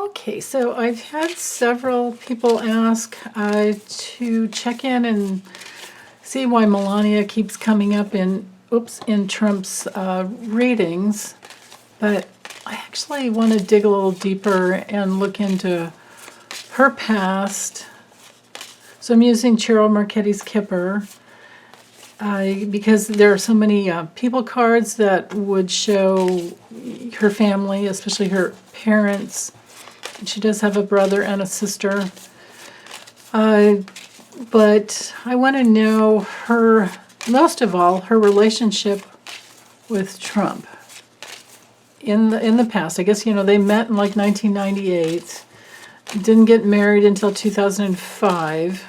Okay, so I've had several people ask to check in and see why Melania keeps coming up in Trump's readings, but I actually want to dig a little deeper and look into her past. So I'm using Cheryl Marchetti's Kipper because there are so many people cards that would show her family, especially her parents. She does have a brother and a sister. But I want to know her, most of all, her relationship with Trump in the past. I guess, they met in like 1998. Didn't get married until 2005.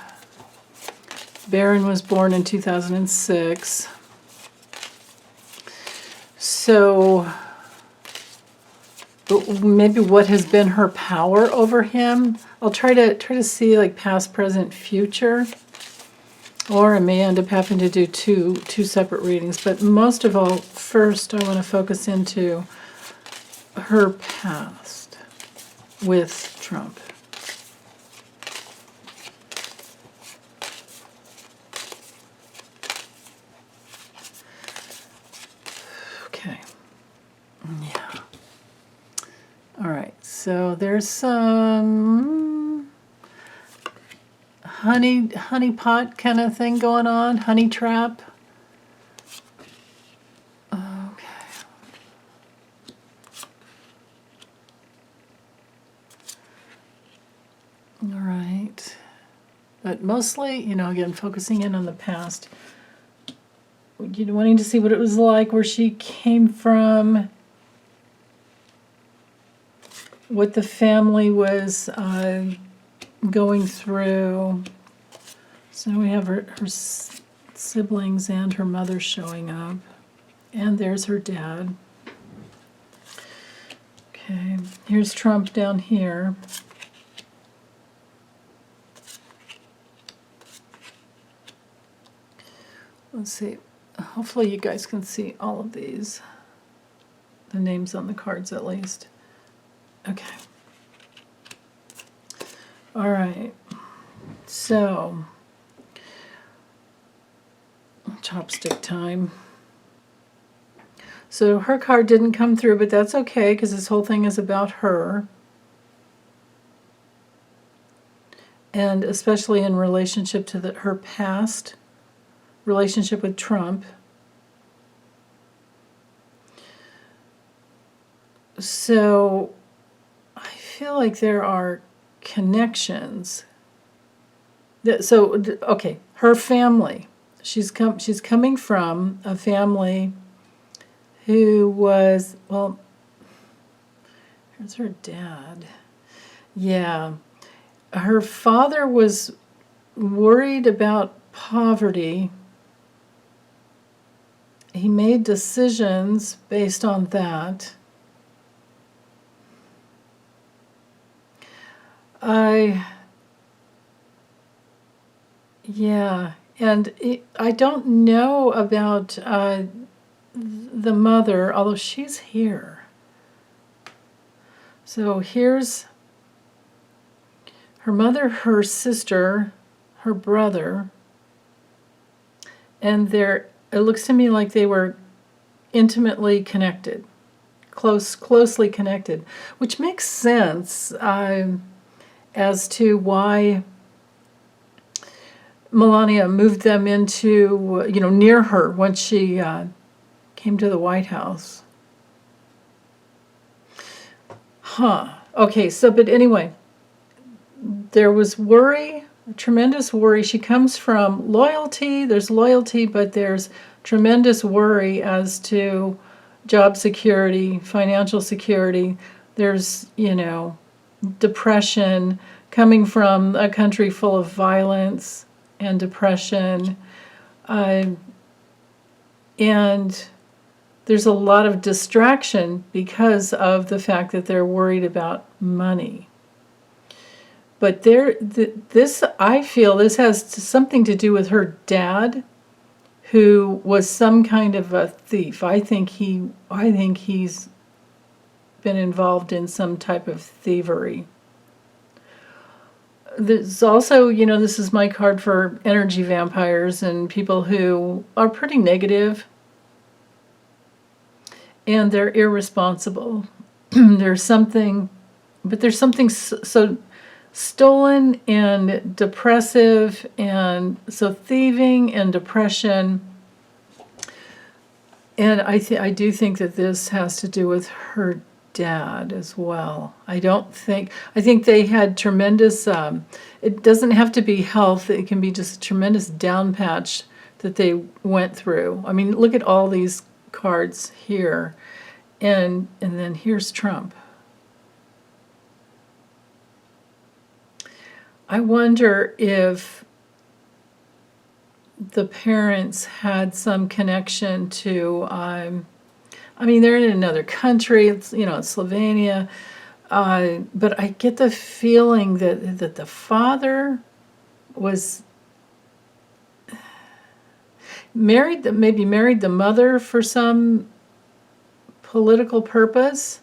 Barron was born in 2006. So maybe what has been her power over him. I'll try to see like past, present, future, or I may end up having to do two separate readings. But most of all, first I want to focus into her past with Trump. Okay. Yeah. All right, so there's some honey pot kind of thing going on, honey trap. Okay. All right. But mostly, again, focusing in on the past. Wanting to see what it was like, where she came from, what the family was going through. So we have her siblings and her mother showing up. And there's her dad. Okay, here's Trump down here. Let's see. Hopefully you guys can see all of these. The names on the cards at least. Okay. All right. So, chopstick time. So her card didn't come through, but that's okay because this whole thing is about her. And especially in relationship to her past relationship with Trump. So I feel like there are connections. Okay, her family. She's coming from a family who was, well, here's her dad. Yeah. Her father was worried about poverty. He made decisions based on that. Yeah, and I don't know about the mother, although she's here. So here's her mother, her sister, her brother, and it looks to me like they were intimately connected, closely connected, which makes sense as to why Melania moved them into, near her once she came to the White House. Okay, but anyway, there was worry, tremendous worry. She comes from loyalty. There's loyalty, but there's tremendous worry as to job security, financial security. There's, depression coming from a country full of violence and depression. And there's a lot of distraction because of the fact that they're worried about money. But I feel this has something to do with her dad, who was some kind of a thief. I think he's been involved in some type of thievery. There's also, this is my card for energy vampires and people who are pretty negative and they're irresponsible. There's something so stolen and depressive, and so thieving and depression. And I do think that this has to do with her dad as well. I think they had tremendous, it doesn't have to be health, it can be just a tremendous down patch that they went through. I mean, look at all these cards here, and then here's Trump. I wonder if the parents had some connection to, they're in another country, it's Slovenia, but I get the feeling that the father was married the mother for some political purpose.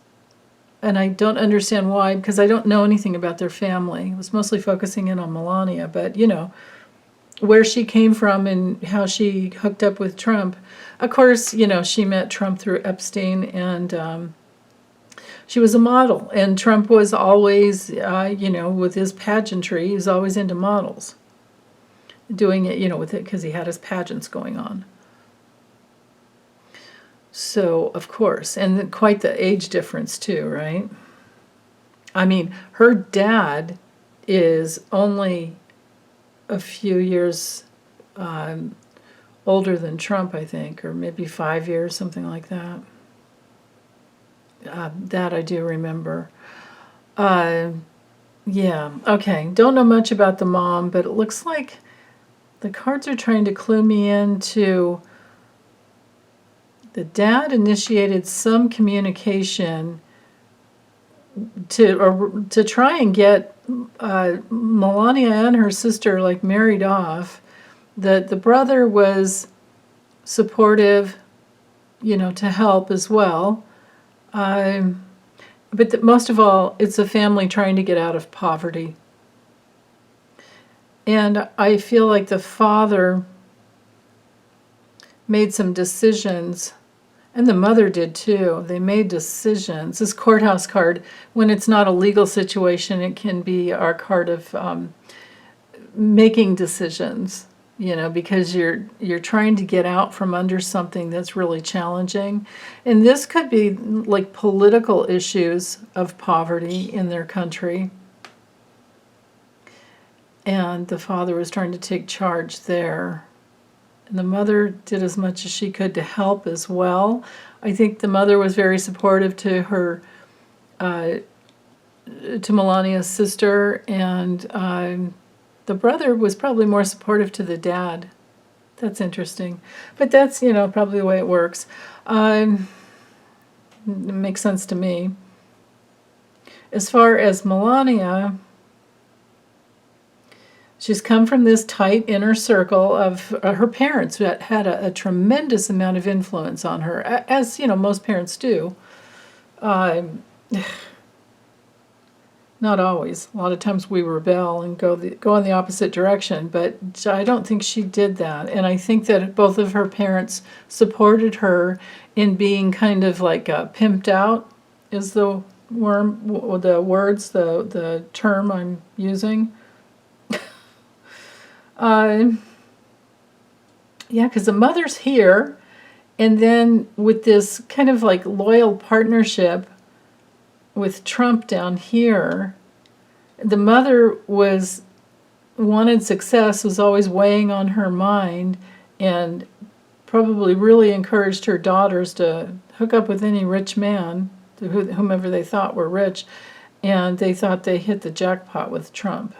And I don't understand why, because I don't know anything about their family. I was mostly focusing in on Melania, but where she came from and how she hooked up with Trump. Of course, she met Trump through Epstein, and she was a model. And Trump was always, with his pageantry, he was always into models. Doing it, with it, because he had his pageants going on. So, of course, and quite the age difference too, right? I mean, her dad is only a few years older than Trump, I think, or maybe 5 years, something like that. That I do remember. Yeah, okay. Don't know much about the mom, but it looks like the cards are trying to clue me into the dad initiated some communication to try and get Melania and her sister married off. That the brother was supportive, to help as well. But most of all, it's a family trying to get out of poverty. And I feel like the father made some decisions. And the mother did too. They made decisions. This courthouse card, when it's not a legal situation, it can be our card of making decisions, because you're trying to get out from under something that's really challenging. And this could be like political issues of poverty in their country. And the father was trying to take charge there. And the mother did as much as she could to help as well. I think the mother was very supportive to her, to Melania's sister, and the brother was probably more supportive to the dad. That's interesting. But that's, probably the way it works. It makes sense to me. As far as Melania, she's come from this tight inner circle of her parents that had a tremendous amount of influence on her, as most parents do. Not always. A lot of times we rebel and go in the opposite direction, but I don't think she did that. And I think that both of her parents supported her in being kind of like pimped out, is the term I'm using. Yeah, because the mother's here, and then with this kind of like loyal partnership with Trump down here, the mother wanted success, was always weighing on her mind, and probably really encouraged her daughters to hook up with any rich man, whomever they thought were rich, and they thought they hit the jackpot with Trump.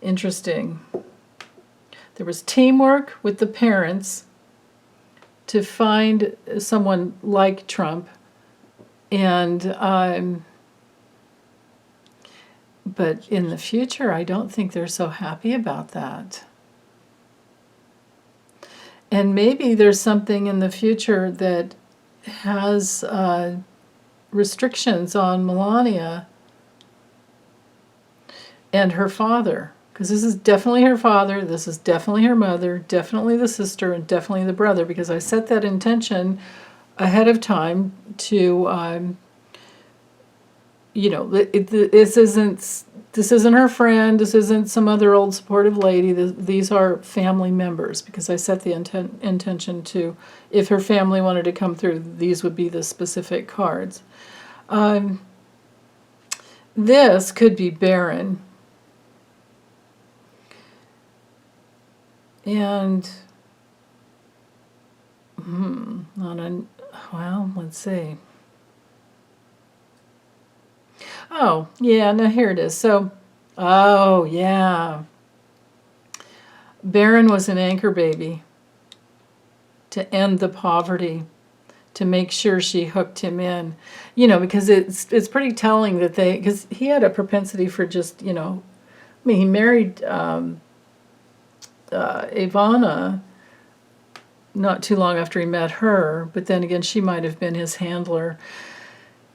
Interesting. There was teamwork with the parents to find someone like Trump, and but in the future, I don't think they're so happy about that. And maybe there's something in the future that has restrictions on Melania and her father. Because this is definitely her father, this is definitely her mother, definitely the sister, and definitely the brother, because I set that intention ahead of time to, this isn't her friend, this isn't some other old supportive lady, these are family members, because I set the intention to, if her family wanted to come through, these would be the specific cards. This could be barren. And, well, let's see. Oh, yeah, now here it is. So, oh, yeah. Barron was an anchor baby to end the poverty, to make sure she hooked him in. Because it's pretty telling that because he had a propensity for just, he married Ivana not too long after he met her, but then again, she might have been his handler.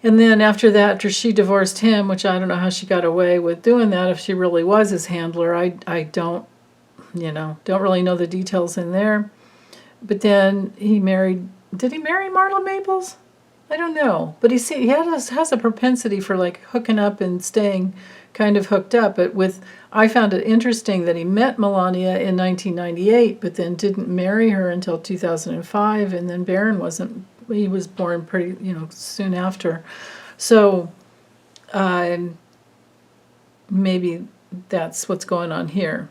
And then after that, after she divorced him, which I don't know how she got away with doing that, if she really was his handler, I don't really know the details in there. But then did he marry Marla Maples? I don't know. But he has a propensity for like hooking up and staying kind of hooked up. But I found it interesting that he met Melania in 1998, but then didn't marry her until 2005, and then Barron he was born pretty, soon after. So maybe that's what's going on here.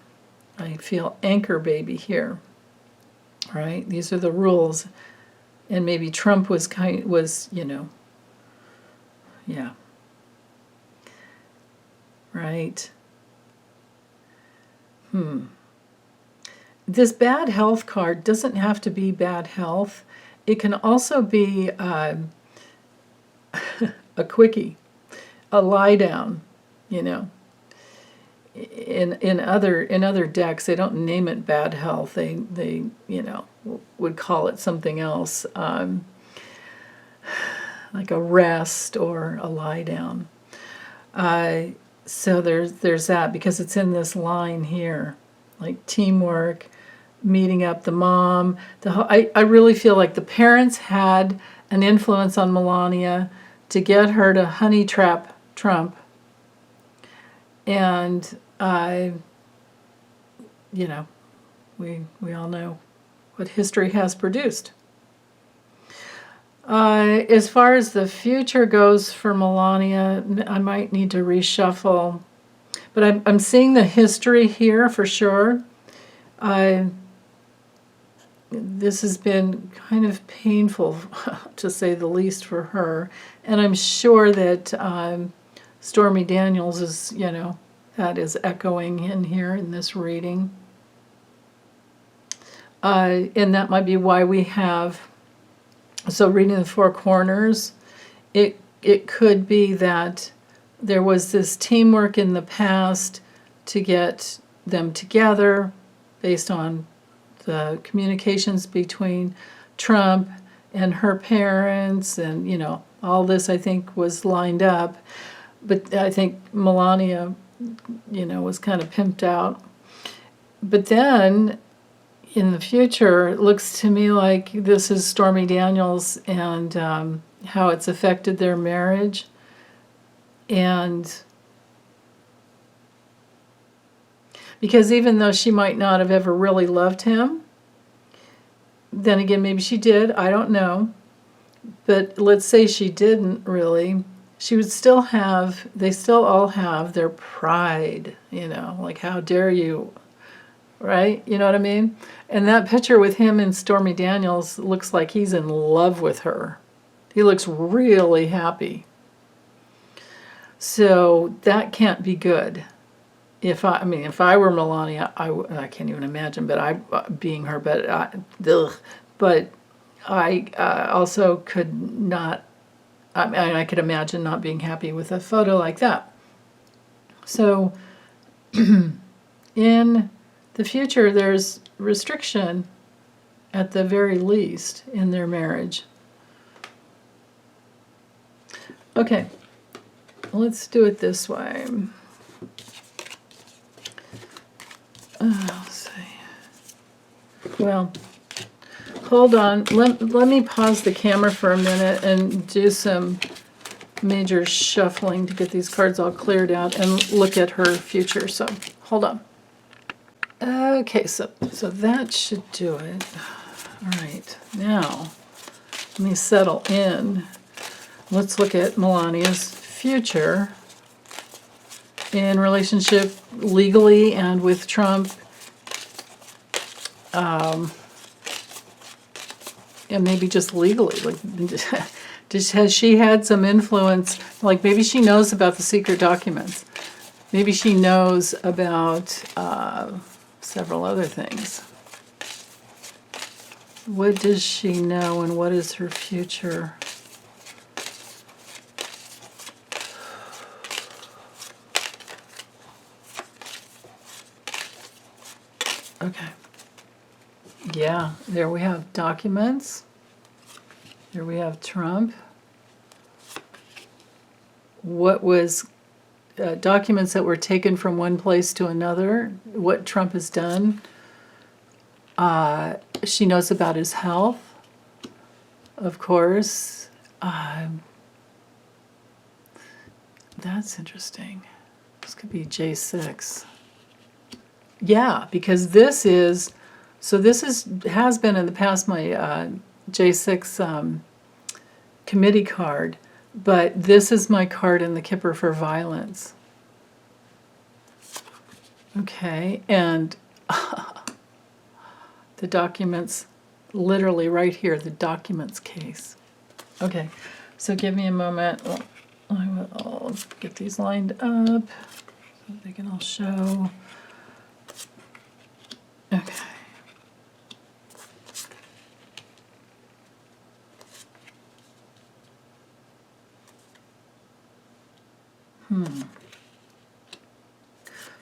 I feel anchor baby here, right? These are the rules. And maybe Trump was, yeah. Right. This bad health card doesn't have to be bad health. It can also be a quickie, a lie down, In other decks, they don't name it bad health. They would call it something else, like a rest or a lie down. So there's that, because it's in this line here, like teamwork, meeting up the mom. I really feel like the parents had an influence on Melania to get her to honey trap Trump. And we all know what history has produced. As far as the future goes for Melania, I might need to reshuffle. But I'm seeing the history here for sure. This has been kind of painful, to say the least, for her. And I'm sure that Stormy Daniels is, that is echoing in here in this reading. And that might be why we have, so reading the Four Corners, it could be that there was this teamwork in the past to get them together based on the communications between Trump and her parents, and all this I think was lined up. But I think Melania, was kind of pimped out. But then in the future, it looks to me like this is Stormy Daniels and how it's affected their marriage. And because even though she might not have ever really loved him, then again, maybe she did, I don't know. But let's say she didn't really, they still all have their pride, like, how dare you, right? You know what I mean? And that picture with him and Stormy Daniels looks like he's in love with her. He looks really happy. So that can't be good. If I were Melania, I can't even imagine, but being her, but I also could not. I could imagine not being happy with a photo like that. So, in the future, there's restriction, at the very least, in their marriage. Okay, let's do it this way. Let's see. Well, hold on. Let me pause the camera for a minute and do some major shuffling to get these cards all cleared out and look at her future. So hold on. Okay, so that should do it. All right, now let me settle in. Let's look at Melania's future in relationship legally and with Trump. And maybe just legally, like, has she had some influence? Like, maybe she knows about the secret documents. Maybe she knows about several other things. What does she know, and what is her future? Okay. Yeah, there we have documents. Here we have Trump. What was documents that were taken from one place to another, what Trump has done. She knows about his health, of course. That's interesting. This could be J6. Yeah, because this is, so this has been in the past my J6 committee card, but this is my card in the Kipper for violence. Okay, and the documents, literally right here, the documents case. Okay, so give me a moment. I will get these lined up so they can all show. Okay.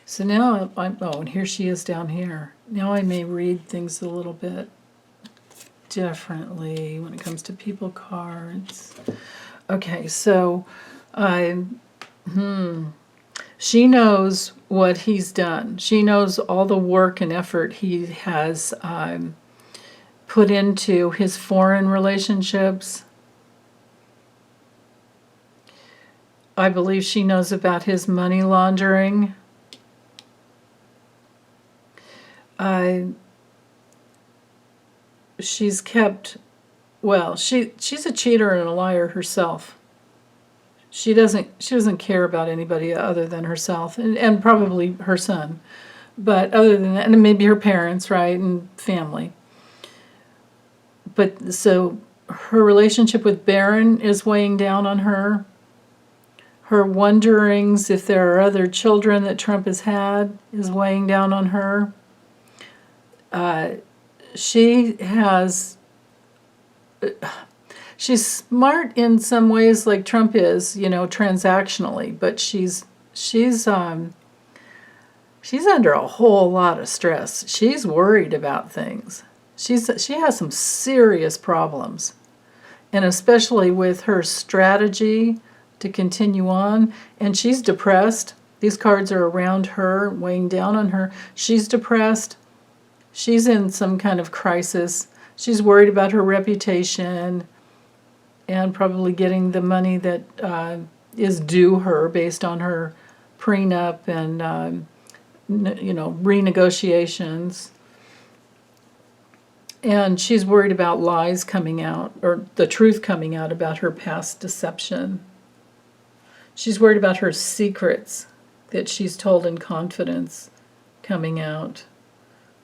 So now and here she is down here. Now I may read things a little bit differently when it comes to people cards. Okay, so she knows what he's done. She knows all the work and effort he has put into his foreign relationships. I believe she knows about his money laundering. She's kept, well, she's a cheater and a liar herself. She doesn't care about anybody other than herself and probably her son. But other than that, and maybe her parents, right, and family. But so her relationship with Barron is weighing down on her. Her wonderings if there are other children that Trump has had is weighing down on her. She's smart in some ways, like Trump is, transactionally, but she's under a whole lot of stress. She's worried about things. She has some serious problems, and especially with her strategy to continue on, and she's depressed. These cards are around her, weighing down on her. She's depressed. She's in some kind of crisis. She's worried about her reputation and probably getting the money that is due her based on her prenup and renegotiations. And she's worried about lies coming out, or the truth coming out about her past deception. She's worried about her secrets that she's told in confidence coming out.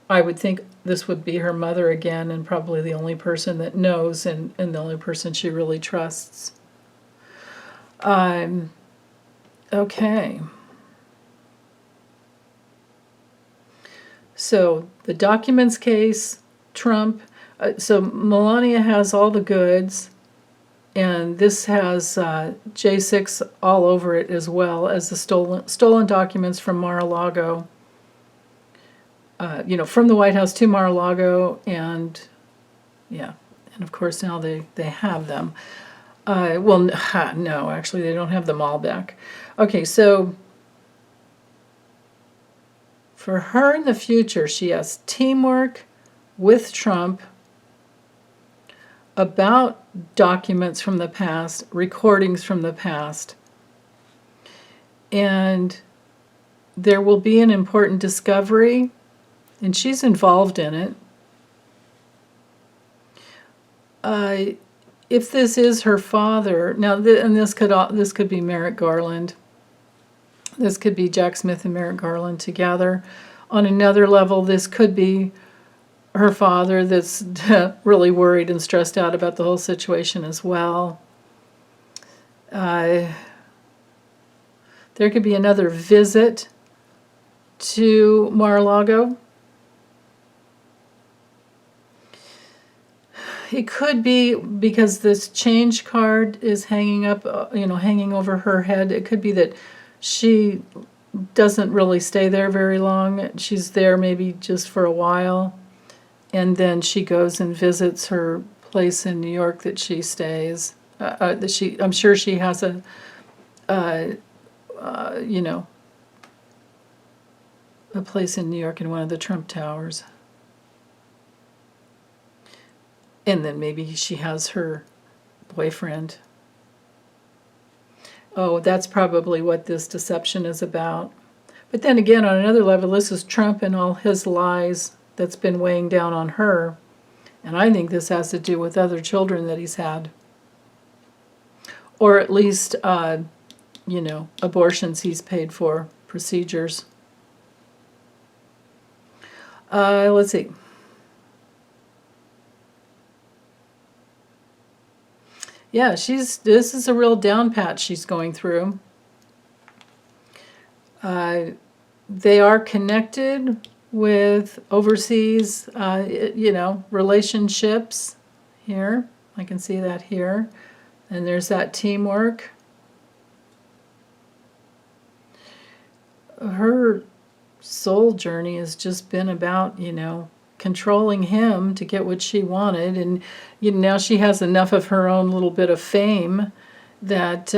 I would think this would be her mother again, and probably the only person that knows and the only person she really trusts. Okay. So the documents case, Trump. So Melania has all the goods, and this has J6 all over it as well as the stolen documents from Mar-a-Lago. From the White House to Mar-a-Lago, and of course now they have them. Well, no, actually, they don't have them all back. Okay, so for her in the future, she has teamwork with Trump about documents from the past, recordings from the past, and there will be an important discovery, and she's involved in it. If this is her father, now, and this could be Merrick Garland. This could be Jack Smith and Merrick Garland together. On another level, this could be her father that's really worried and stressed out about the whole situation as well. There could be another visit to Mar-a-Lago. It could be because this change card is hanging up, hanging over her head. It could be that she doesn't really stay there very long. She's there maybe just for a while, and then she goes and visits her place in New York that she stays. I'm sure she has a place in New York in one of the Trump Towers. And then maybe she has her boyfriend. Oh, that's probably what this deception is about. But then again, on another level, this is Trump and all his lies that's been weighing down on her. And I think this has to do with other children that he's had. Or at least, abortions he's paid for, procedures. Let's see. Yeah, this is a real down patch she's going through. They are connected with overseas, relationships here. I can see that here. And there's that teamwork. Her soul journey has just been about, controlling him to get what she wanted, and now she has enough of her own little bit of fame that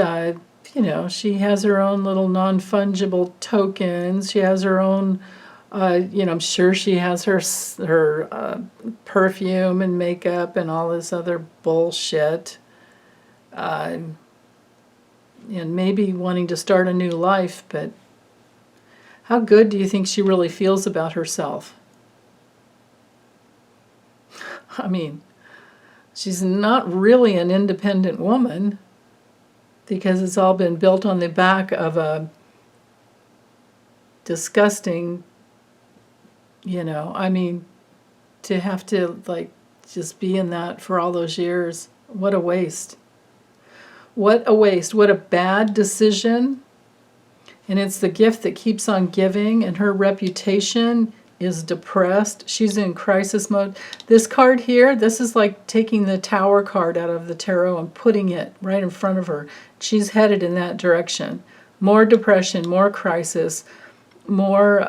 she has her own little non-fungible tokens. She has her own I'm sure she has her perfume and makeup and all this other bullshit, and maybe wanting to start a new life. But how good do you think she really feels about herself? I mean, she's not really an independent woman because it's all been built on the back of a disgusting, to have to just be in that for all those years. What a waste. What a waste. What a bad decision. And it's the gift that keeps on giving, and her reputation is depressed. She's in crisis mode. This card here, this is like taking the Tower card out of the tarot and putting it right in front of her. She's headed in that direction. More depression, more crisis, more,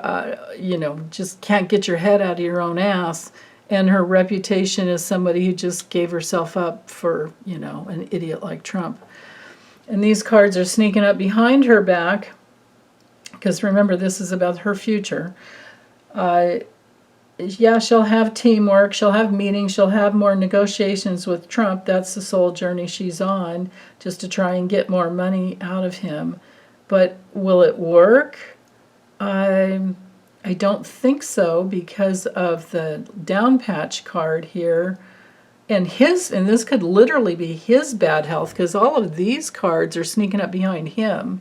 just can't get your head out of your own ass. And her reputation is somebody who just gave herself up for, an idiot like Trump. And these cards are sneaking up behind her back, because remember, this is about her future. She'll have teamwork, she'll have meetings, she'll have more negotiations with Trump. That's the soul journey she's on, just to try and get more money out of him. But will it work? I don't think so, because of the down patch card here. And this could literally be his bad health, because all of these cards are sneaking up behind him.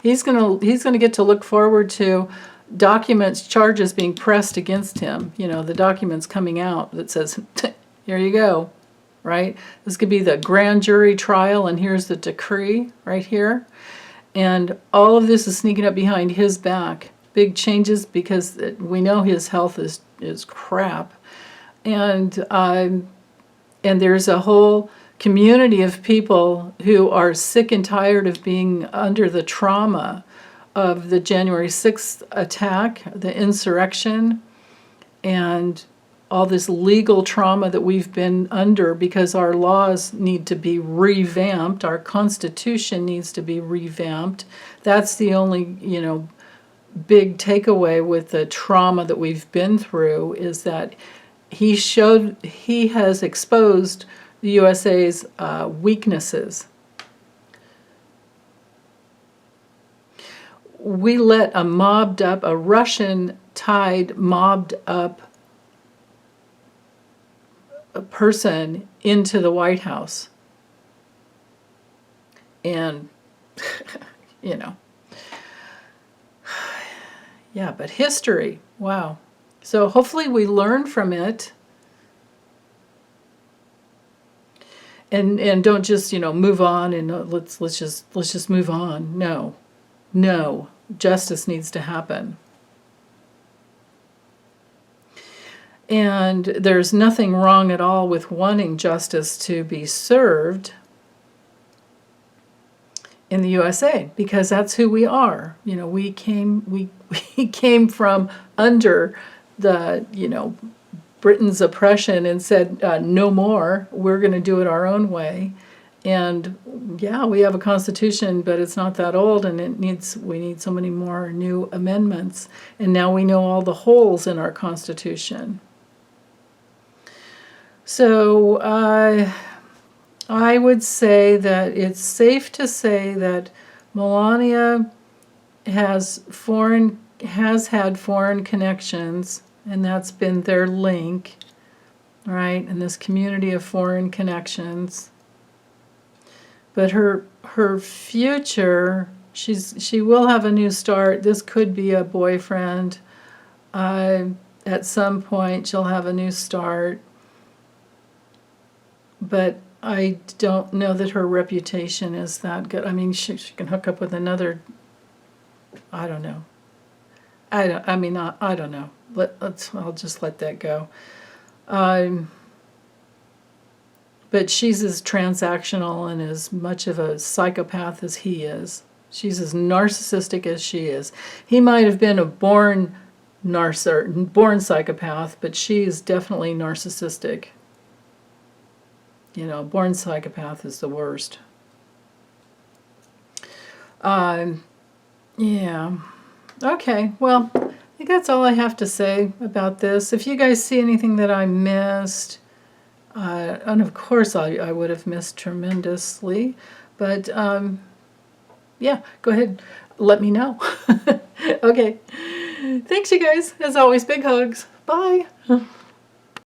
He's gonna get to look forward to documents, charges being pressed against him. The documents coming out that says, here you go, right? This could be the grand jury trial, and here's the decree right here. And all of this is sneaking up behind his back. Big changes, because we know his health is crap. And there's a whole community of people who are sick and tired of being under the trauma of the January 6th attack, the insurrection, and all this legal trauma that we've been under because our laws need to be revamped, our Constitution needs to be revamped. That's the only, big takeaway with the trauma that we've been through, is that he has exposed the USA's weaknesses. We let a Russian-tied, mobbed-up person into the White House. And, yeah, but history, wow. So hopefully we learn from it. And don't just, move on and let's just move on. No, justice needs to happen. And there's nothing wrong at all with wanting justice to be served in the USA, because that's who we are. We came from under the, Britain's oppression and said, no more, we're going to do it our own way. And yeah, we have a constitution, but it's not that old, and we need so many more new amendments. And now we know all the holes in our constitution. So I would say that it's safe to say that Melania has had foreign connections, and that's been their link, right, in this community of foreign connections. But her future, she will have a new start. This could be a boyfriend. At some point, she'll have a new start. But I don't know that her reputation is that good. I mean, she can hook up with another. I don't know. I don't know. I'll just let that go. But she's as transactional and as much of a psychopath as he is. She's as narcissistic as she is. He might have been a born psychopath, but she is definitely narcissistic. Born psychopath is the worst. Yeah. Okay, well, I think that's all I have to say about this. If you guys see anything that I missed, and of course I would have missed tremendously, but yeah, go ahead, let me know. Okay. Thanks, you guys. As always, big hugs. Bye.